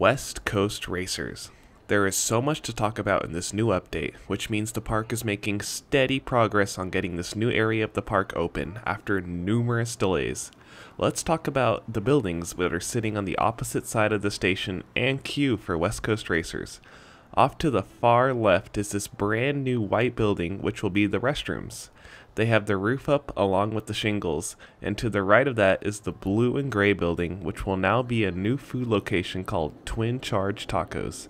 West Coast Racers. There is so much to talk about in this new update, which means the park is making steady progress on getting this new area of the park open after numerous delays. Let's talk about the buildings that are sitting on the opposite side of the station and queue for West Coast Racers. Off to the far left is this brand new white building which will be the restrooms. They have the roof up along with the shingles, and to the right of that is the blue and gray building, which will now be a new food location called Twin Charge Tacos.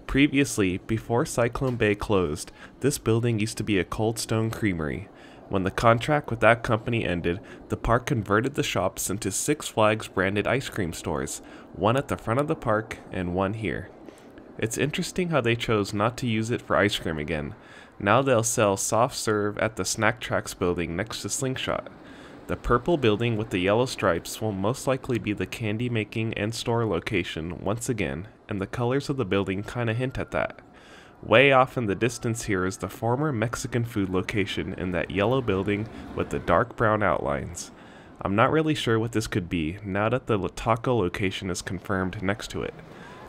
Previously, before Cyclone Bay closed, this building used to be a Cold Stone Creamery. When the contract with that company ended, the park converted the shops into Six Flags branded ice cream stores, one at the front of the park and one here. It's interesting how they chose not to use it for ice cream again. Now they'll sell soft serve at the Snack Tracks building next to Slingshot. The purple building with the yellow stripes will most likely be the candy making and store location once again, and the colors of the building kinda hint at that. Way off in the distance here is the former Mexican food location in that yellow building with the dark brown outlines. I'm not really sure what this could be now that the taco location is confirmed next to it.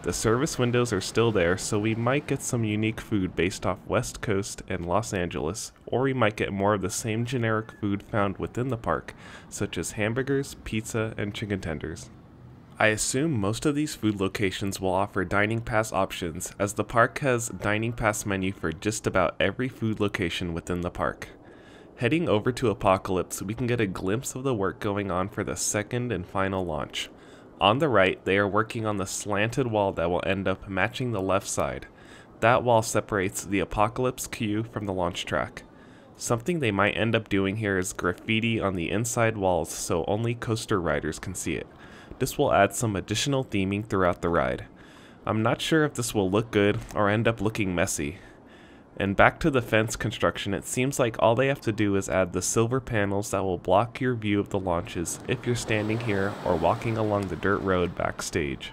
The service windows are still there, so we might get some unique food based off West Coast and Los Angeles, or we might get more of the same generic food found within the park, such as hamburgers, pizza, and chicken tenders. I assume most of these food locations will offer dining pass options, as the park has a dining pass menu for just about every food location within the park. Heading over to Apocalypse, we can get a glimpse of the work going on for the second and final launch. On the right, they are working on the slanted wall that will end up matching the left side. That wall separates the Apocalypse queue from the launch track. Something they might end up doing here is graffiti on the inside walls so only coaster riders can see it. This will add some additional theming throughout the ride. I'm not sure if this will look good or end up looking messy. And back to the fence construction, it seems like all they have to do is add the silver panels that will block your view of the launches if you're standing here or walking along the dirt road backstage.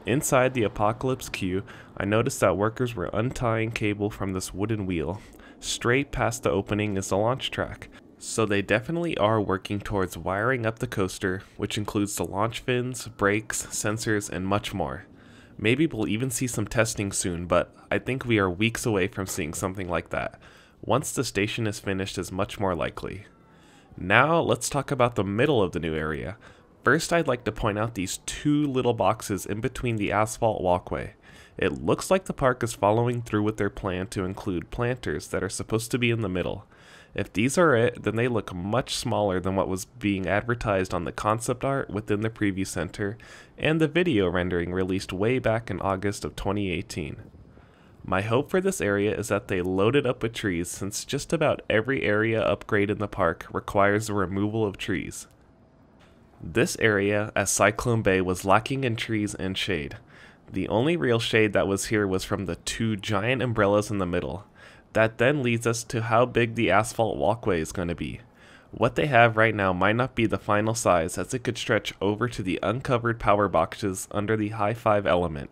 Inside the Apocalypse queue, I noticed that workers were untying cable from this wooden wheel. Straight past the opening is the launch track, so they definitely are working towards wiring up the coaster, which includes the launch fins, brakes, sensors, and much more. Maybe we'll even see some testing soon, but I think we are weeks away from seeing something like that. Once the station is finished is much more likely. Now let's talk about the middle of the new area. First, I'd like to point out these two little boxes in between the asphalt walkway. It looks like the park is following through with their plan to include planters that are supposed to be in the middle. If these are it, then they look much smaller than what was being advertised on the concept art within the preview center and the video rendering released way back in August of 2018. My hope for this area is that they load it up with trees, since just about every area upgrade in the park requires the removal of trees. This area at Cyclone Bay was lacking in trees and shade. The only real shade that was here was from the two giant umbrellas in the middle. That then leads us to how big the asphalt walkway is going to be. What they have right now might not be the final size, as it could stretch over to the uncovered power boxes under the High Five element.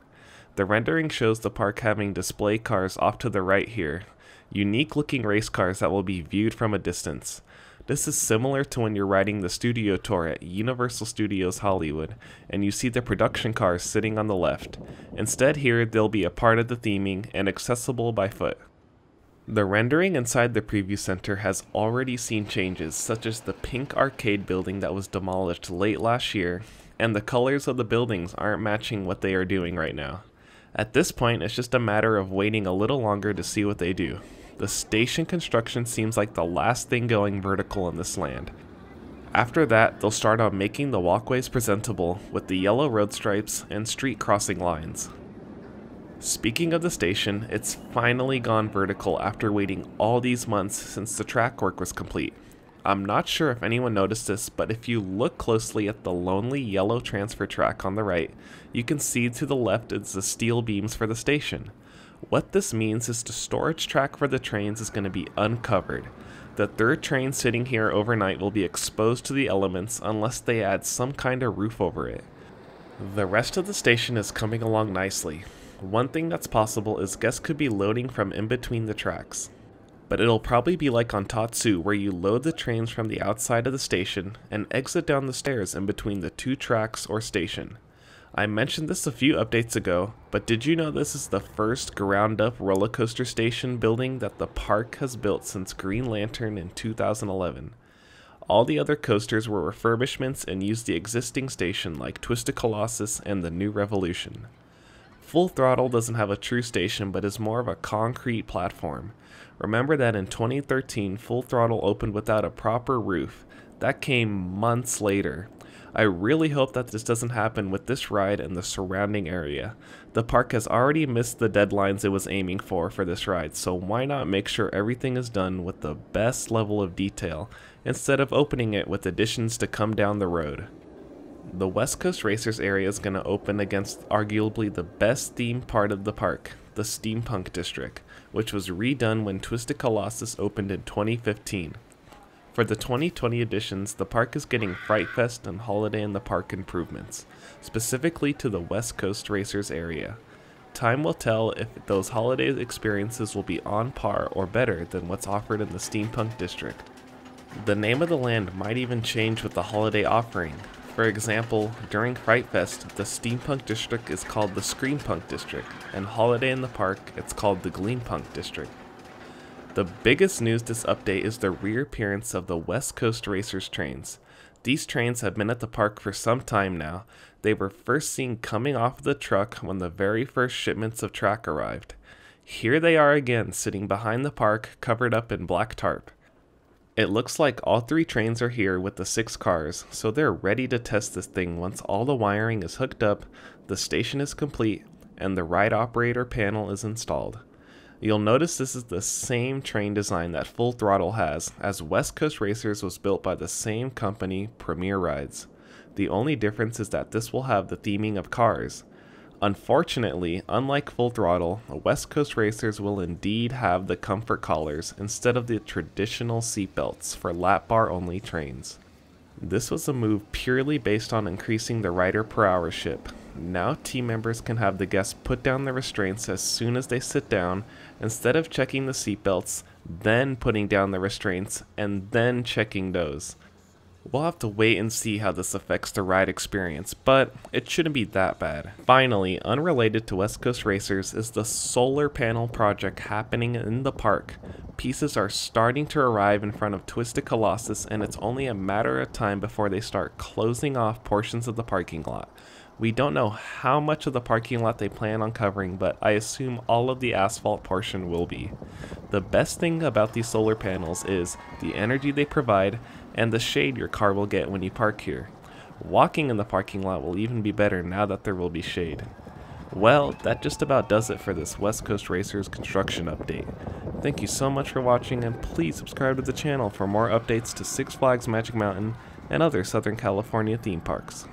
The rendering shows the park having display cars off to the right here, unique looking race cars that will be viewed from a distance. This is similar to when you're riding the studio tour at Universal Studios Hollywood, and you see the production cars sitting on the left. Instead here, they'll be a part of the theming and accessible by foot. The rendering inside the preview center has already seen changes, such as the pink arcade building that was demolished late last year, and the colors of the buildings aren't matching what they are doing right now. At this point, it's just a matter of waiting a little longer to see what they do. The station construction seems like the last thing going vertical in this land. After that, they'll start on making the walkways presentable with the yellow road stripes and street crossing lines. Speaking of the station, it's finally gone vertical after waiting all these months since the track work was complete. I'm not sure if anyone noticed this, but if you look closely at the lonely yellow transfer track on the right, you can see to the left is the steel beams for the station. What this means is the storage track for the trains is going to be uncovered. The third train sitting here overnight will be exposed to the elements unless they add some kind of roof over it. The rest of the station is coming along nicely. One thing that's possible is guests could be loading from in between the tracks. But it'll probably be like on Tatsu, where you load the trains from the outside of the station and exit down the stairs in between the two tracks or station. I mentioned this a few updates ago, but did you know this is the first ground-up roller coaster station building that the park has built since Green Lantern in 2011? All the other coasters were refurbishments and used the existing station like Twisted Colossus and the New Revolution. Full Throttle doesn't have a true station but is more of a concrete platform. Remember that in 2013 Full Throttle opened without a proper roof. That came months later. I really hope that this doesn't happen with this ride and the surrounding area. The park has already missed the deadlines it was aiming for this ride, so why not make sure everything is done with the best level of detail, instead of opening it with additions to come down the road. The West Coast Racers area is going to open against arguably the best themed part of the park, the Steampunk District, which was redone when Twisted Colossus opened in 2015. For the 2020 editions, the park is getting Fright Fest and Holiday in the Park improvements, specifically to the West Coast Racers area. Time will tell if those holiday experiences will be on par or better than what's offered in the Steampunk District. The name of the land might even change with the holiday offering. For example, during Fright Fest, the Steampunk District is called the Screampunk District, and Holiday in the Park, it's called the Gleampunk District. The biggest news this update is the reappearance of the West Coast Racers trains. These trains have been at the park for some time now. They were first seen coming off of the truck when the very first shipments of track arrived. Here they are again, sitting behind the park, covered up in black tarp. It looks like all 3 trains are here with the 6 cars, so they're ready to test this thing once all the wiring is hooked up, the station is complete, and the ride operator panel is installed. You'll notice this is the same train design that Full Throttle has, as West Coast Racers was built by the same company, Premier Rides. The only difference is that this will have the theming of cars. Unfortunately, unlike Full Throttle, West Coast Racers will indeed have the comfort collars instead of the traditional seatbelts for lap bar only trains. This was a move purely based on increasing the rider per hour ship. Now team members can have the guests put down the restraints as soon as they sit down, instead of checking the seatbelts, then putting down the restraints, and then checking those. We'll have to wait and see how this affects the ride experience, but it shouldn't be that bad. Finally, unrelated to West Coast Racers is the solar panel project happening in the park. Pieces are starting to arrive in front of Twisted Colossus, and it's only a matter of time before they start closing off portions of the parking lot. We don't know how much of the parking lot they plan on covering, but I assume all of the asphalt portion will be. The best thing about these solar panels is the energy they provide and the shade your car will get when you park here. Walking in the parking lot will even be better now that there will be shade. Well, that just about does it for this West Coast Racers construction update. Thank you so much for watching, and please subscribe to the channel for more updates to Six Flags Magic Mountain and other Southern California theme parks.